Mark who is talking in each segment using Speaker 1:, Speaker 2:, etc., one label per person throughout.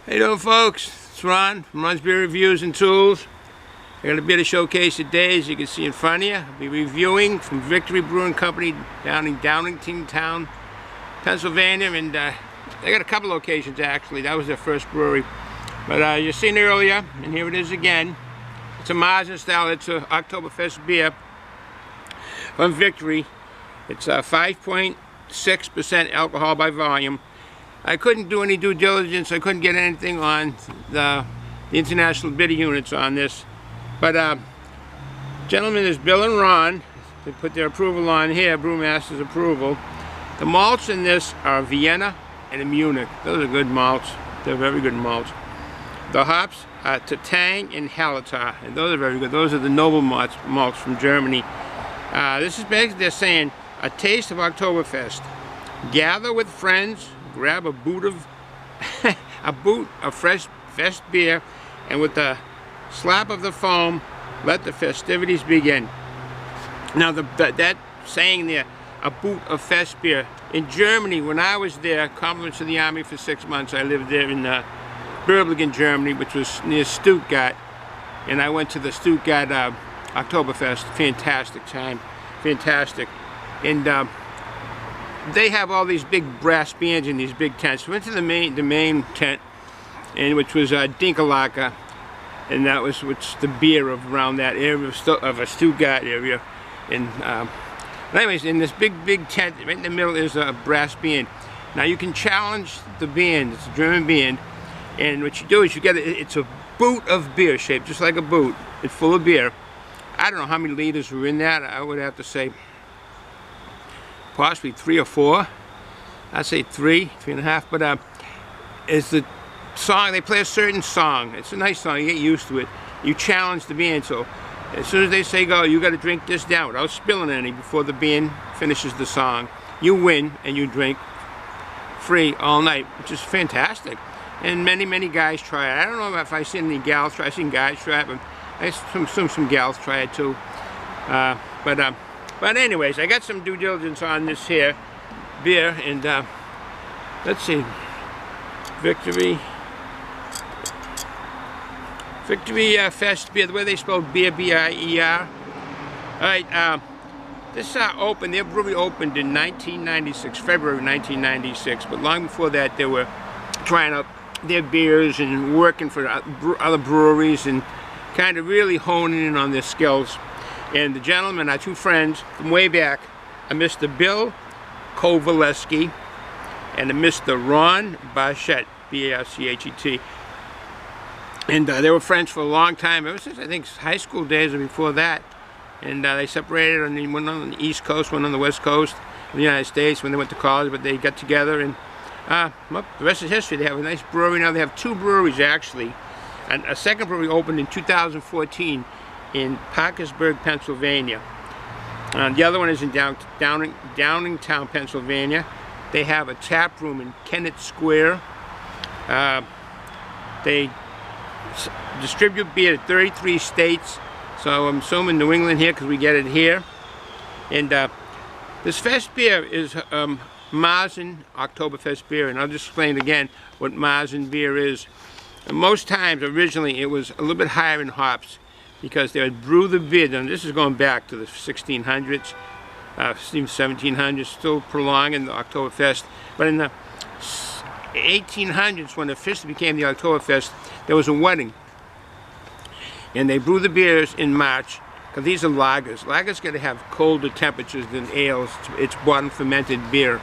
Speaker 1: How you doing, folks? It's Ron from Ron's Beer Reviews and Tools. I got a beer to showcase today, as you can see in front of you. I'll be reviewing from Victory Brewing Company down in Downingtown, Pennsylvania, and they got a couple locations actually. That was their first brewery. But you've seen it earlier, and here it is again. It's a Marzen style. It's a Oktoberfest beer from Victory. It's 5.6% alcohol by volume. I couldn't do any due diligence. I couldn't get anything on the international bitter units on this. But gentlemen, is Bill and Ron. They put their approval on here, Brewmaster's approval. The malts in this are Vienna and Munich. Those are good malts. They're very good malts. The hops are Tatang and Hallertau, and those are very good. Those are the noble malts from Germany. This is basically, they're saying, a taste of Oktoberfest. Gather with friends, grab a boot of fresh Festbier, and with the slap of the foam, let the festivities begin. Now that saying there, a boot of Festbier. In Germany, when I was there, compliments to the Army for 6 months, I lived there in Brewing, Germany, which was near Stuttgart, and I went to the Stuttgart Oktoberfest. Fantastic time, fantastic. And they have all these big brass bands in these big tents. We went to the main tent, and which was Dinkelacke, and that was the beer of around that area of a Stuttgart area. And anyways, in this big tent, right in the middle is a brass band. Now you can challenge the band. It's a German band, and what you do is you get it's a boot of beer shaped just like a boot. It's full of beer. I don't know how many liters were in that. I would have to say possibly 3 or 4. I'd say 3.5. But it's the song. They play a certain song. It's a nice song. You get used to it. You challenge the band. So as soon as they say go, you got to drink this down without spilling any before the band finishes the song. You win and you drink free all night, which is fantastic. And many guys try it. I don't know if I've seen any gals try. I've seen guys try it, but I assume some gals try it too. But anyways, I got some due diligence on this here beer, and let's see, Victory Festbier, the way they spelled beer, B-I-E-R. All right, this opened, their brewery opened in 1996, February 1996, but long before that they were trying out their beers and working for other breweries and kind of really honing in on their skills. And the gentlemen are 2 friends from way back, a Mr. Bill Kowaleski and a Mr. Ron Barchett, B-A-R-C-H-E-T. And they were friends for a long time, ever since I think high school days or before that. And they separated, and one on the East Coast, one on the West Coast of the United States when they went to college, but they got together, and the rest is history. They have a nice brewery now. They have 2 breweries actually. And a second brewery opened in 2014 in Parkersburg, Pennsylvania. The other one is in Downingtown, Pennsylvania. They have a tap room in Kennett Square. They distribute beer to 33 states. So I'm assuming New England here because we get it here. And this Festbier is Marzen Oktoberfest beer, and I'll just explain again what Marzen beer is. And most times, originally, it was a little bit higher in hops because they would brew the beer, and this is going back to the 1600s, 1700s, still prolonging the Oktoberfest. But in the 1800s, when it officially became the Oktoberfest, there was a wedding. And they brew the beers in March, because these are lagers. Lagers got to have colder temperatures than ales. It's bottom fermented beer,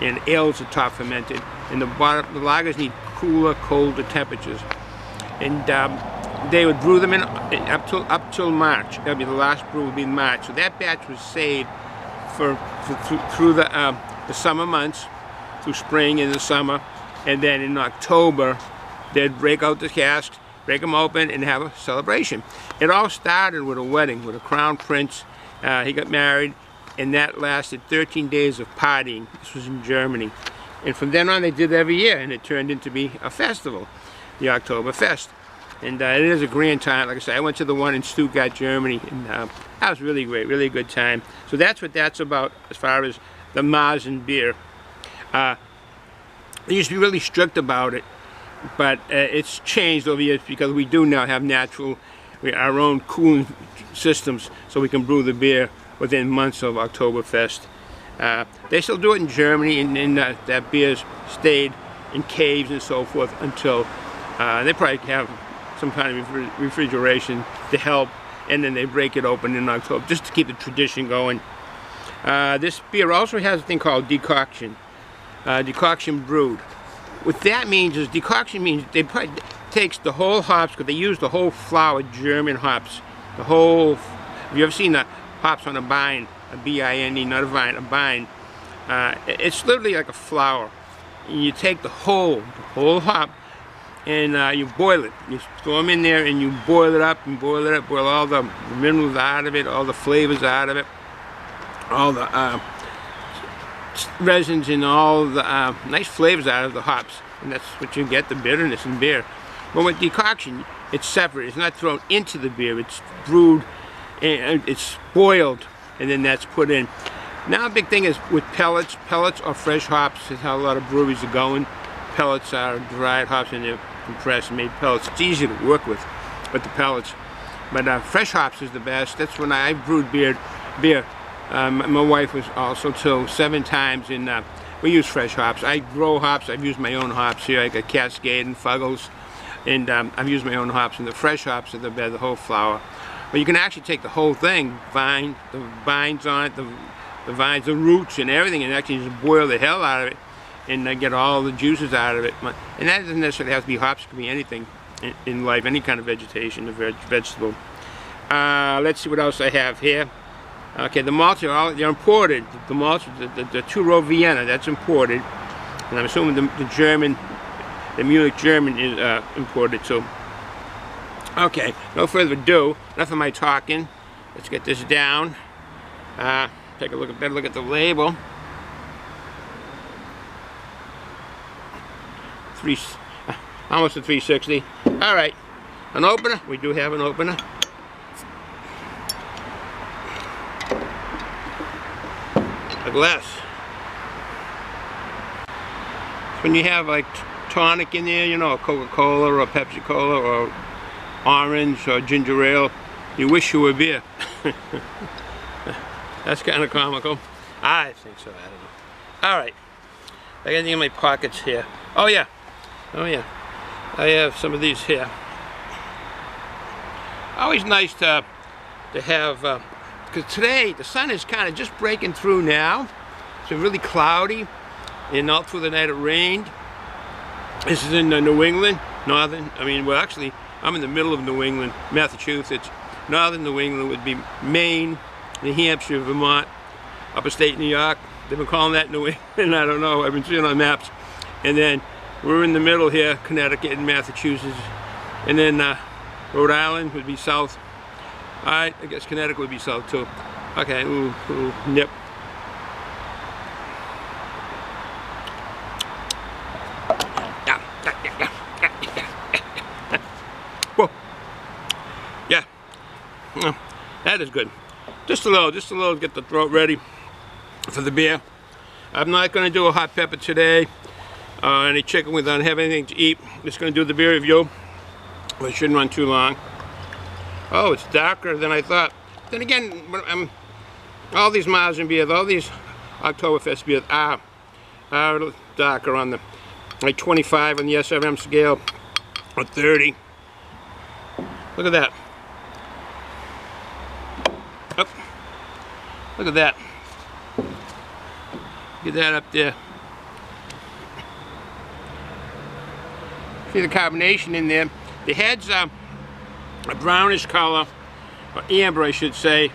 Speaker 1: and ales are top fermented. And the lagers need cooler, colder temperatures. And they would brew them in up till March. That'd be the last brew would be in March. So that batch was saved through the summer months, through spring and the summer. And then in October, they'd break out the casks, break them open, and have a celebration. It all started with a wedding with a crown prince. He got married, and that lasted 13 days of partying. This was in Germany. And from then on, they did it every year, and it turned into be a festival, the Oktoberfest. And it is a grand time. Like I said, I went to the one in Stuttgart, Germany, and that was really great, really good time. So that's what that's about as far as the Marzen beer. They used to be really strict about it. but it's changed over the years because we do now have our own cooling systems, so we can brew the beer within months of Oktoberfest. They still do it in Germany, and that beer's stayed in caves and so forth until they probably have some kind of refrigeration to help, and then they break it open in October just to keep the tradition going. This beer also has a thing called decoction, decoction brewed. What that means is decoction means they takes the whole hops, because they use the whole flower German hops. The whole, have you ever seen the hops on a vine? A B-I-N-E, not a vine, a vine. It's literally like a flower. And you take the whole hop, and you boil it. You throw them in there and you boil it up and boil it up, boil all the minerals out of it, all the flavors out of it, all the resins and all the nice flavors out of the hops. And that's what you get, the bitterness in beer. But with decoction, it's separate. It's not thrown into the beer. It's brewed and it's boiled, and then that's put in. Now a big thing is with pellets. Pellets or fresh hops is how a lot of breweries are going. Pellets are dried hops and they're compressed and made pellets. It's easy to work with the pellets. But fresh hops is the best. That's when I brewed beer. My wife was also too, 7 times, and we use fresh hops. I grow hops. I've used my own hops here. I got Cascade and Fuggles, and I've used my own hops. And the fresh hops are the best, the whole flower. But you can actually take the whole thing, the vines on it, the vines, the roots, and everything, and actually just boil the hell out of it, and get all the juices out of it. And that doesn't necessarily have to be hops. It can be anything in life, any kind of vegetation, a vegetable. Let's see what else I have here. Okay, the malts they're imported. The malts, the two-row Vienna, that's imported, and I'm assuming the Munich German is imported too. Okay, no further ado. Enough of my talking. Let's get this down. Take a better look at the label. Almost a 360. All right, an opener. We do have an opener. A glass. When you have like tonic in there, you know, a Coca-Cola or a Pepsi-Cola or orange or ginger ale, you wish you were beer. That's kind of comical. I think so. I don't know. All right, I got anything in my pockets here? Oh yeah, I have some of these here. Always nice to have, because today the sun is kind of just breaking through now. It's been really cloudy, and all through the night it rained. This is in New England, well actually I'm in the middle of New England, Massachusetts. Northern New England would be Maine, New Hampshire, Vermont, upstate New York. They've been calling that New England, I don't know, I've been seeing on maps. And then we're in the middle here, Connecticut and Massachusetts. And then Rhode Island would be south. Alright, I guess Connecticut would be south too. Okay, nip. Whoa. Yeah. That is good. Just a little to get the throat ready for the beer. I'm not going to do a hot pepper today. Any chicken, we don't have anything to eat. Just going to do the beer review. It shouldn't run too long. Oh, it's darker than I thought. Then again, all these Mauser beers, all these Oktoberfest beers are darker on the, like 25 on the SRM scale, or 30. Look at that. Oh, look at that. Get that up there. See the carbonation in there. The head's a brownish color, or amber I should say.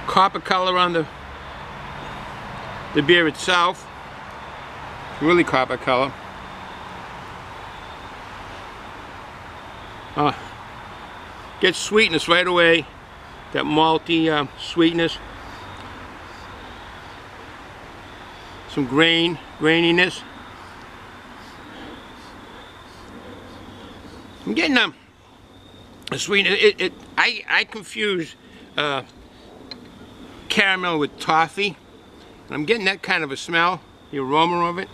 Speaker 1: Copper color on the beer itself. Really copper color. Gets sweetness right away. That malty sweetness. Some graininess. I'm getting a sweetness. I confuse caramel with toffee. I'm getting that kind of a smell, the aroma of it.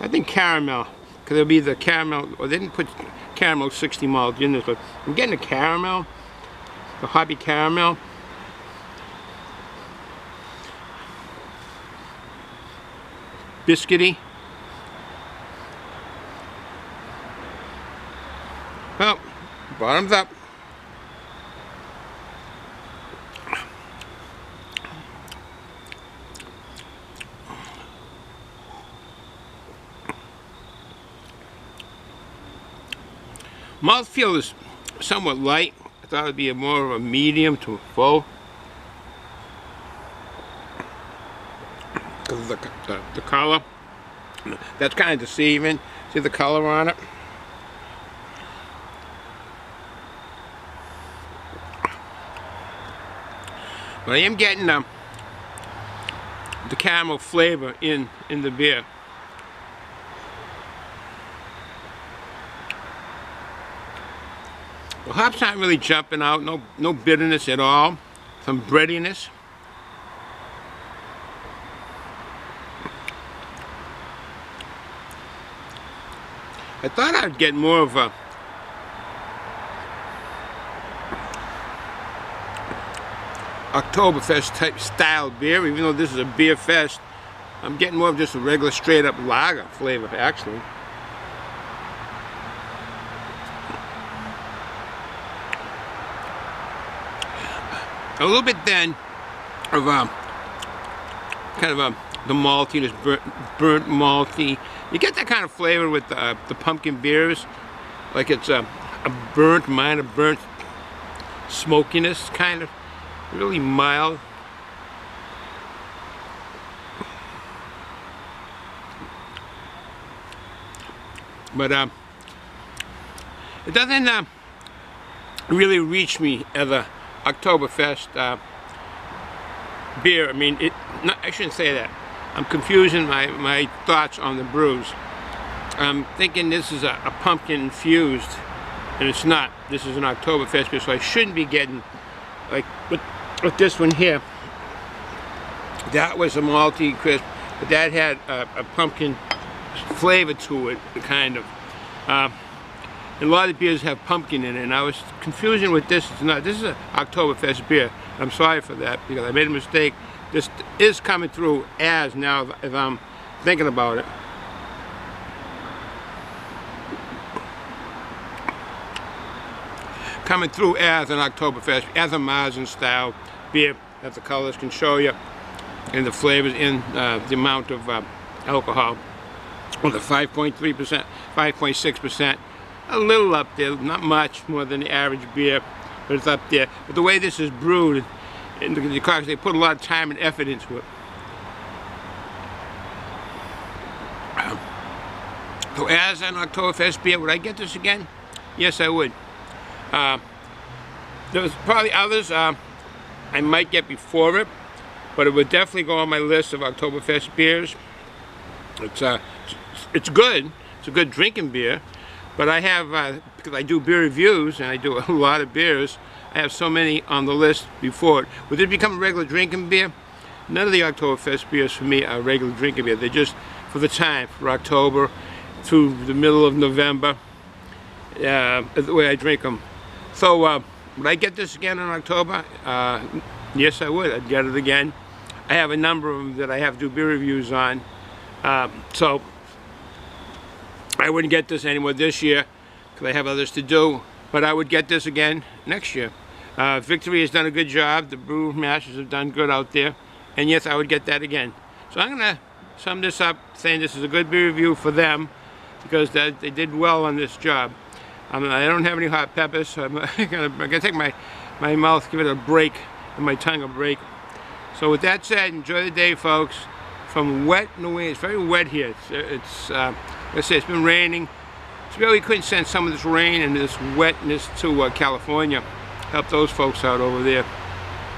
Speaker 1: I think caramel, because it'll be the caramel, or they didn't put caramel 60 malt in this, but I'm getting the caramel, the hoppy caramel. Biscuity. Well, bottoms up. Mouthfeel is somewhat light. I thought it would be more of a medium to full. Because the color, that's kind of deceiving. See the color on it? But I am getting the caramel flavor in the beer. The hops aren't really jumping out, no bitterness at all, some breadiness. I thought I'd get more of a Oktoberfest type style beer, even though this is a beer fest. I'm getting more of just a regular straight up lager flavor actually. A little bit then of kind of the maltiness, burnt malty. You get that kind of flavor with the pumpkin beers, like it's a burnt, minor burnt smokiness, kind of really mild. But it doesn't really reach me as a Oktoberfest beer. I mean, I shouldn't say that. I'm confusing my thoughts on the brews. I'm thinking this is a pumpkin infused, and it's not. This is an Oktoberfest beer, so I shouldn't be getting, like with this one here. That was a malty crisp, but that had a pumpkin flavor to it, kind of. A lot of beers have pumpkin in it, and I was confusing with this. It's not. This is an Oktoberfest beer. I'm sorry for that, because I made a mistake. This is coming through as, now if I'm thinking about it. Coming through as an Oktoberfest, as a Marzen style beer, that the colors can show you, and the flavors in the amount of alcohol. Well, the 5.3%, 5.6%. A little up there, not much more than the average beer, but it's up there. But the way this is brewed, and because they put a lot of time and effort into it. So as an Oktoberfest beer, would I get this again? Yes, I would. There's probably others I might get before it, but it would definitely go on my list of Oktoberfest beers. It's good. It's a good drinking beer. But I have, because I do beer reviews, and I do a lot of beers, I have so many on the list before it. Would it become a regular drinking beer? None of the Oktoberfest beers for me are regular drinking beer. They're just for the time, for October through the middle of November, the way I drink them. So, would I get this again in October? Yes, I would. I'd get it again. I have a number of them that I have to do beer reviews on. So, I wouldn't get this anymore this year because I have others to do, but I would get this again next year. Victory has done a good job. The brew masters have done good out there, and yes, I would get that again. So I'm going to sum this up saying this is a good beer review for them because they did well on this job. I don't have any hot peppers, so I'm going to take my mouth, give it a break, and my tongue a break. So with that said, enjoy the day, folks. From wet New England, it's very wet here. Let's say it's been raining. It's really couldn't send some of this rain and this wetness to California. Help those folks out over there.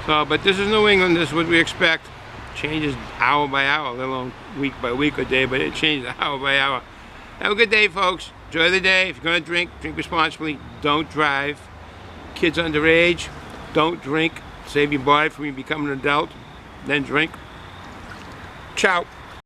Speaker 1: So, but this is New England. This is what we expect. Changes hour by hour, let alone week by week or day, but it changes hour by hour. Have a good day, folks. Enjoy the day. If you're going to drink, drink responsibly. Don't drive. Kids underage, don't drink. Save your body from you becoming an adult. Then drink. Ciao.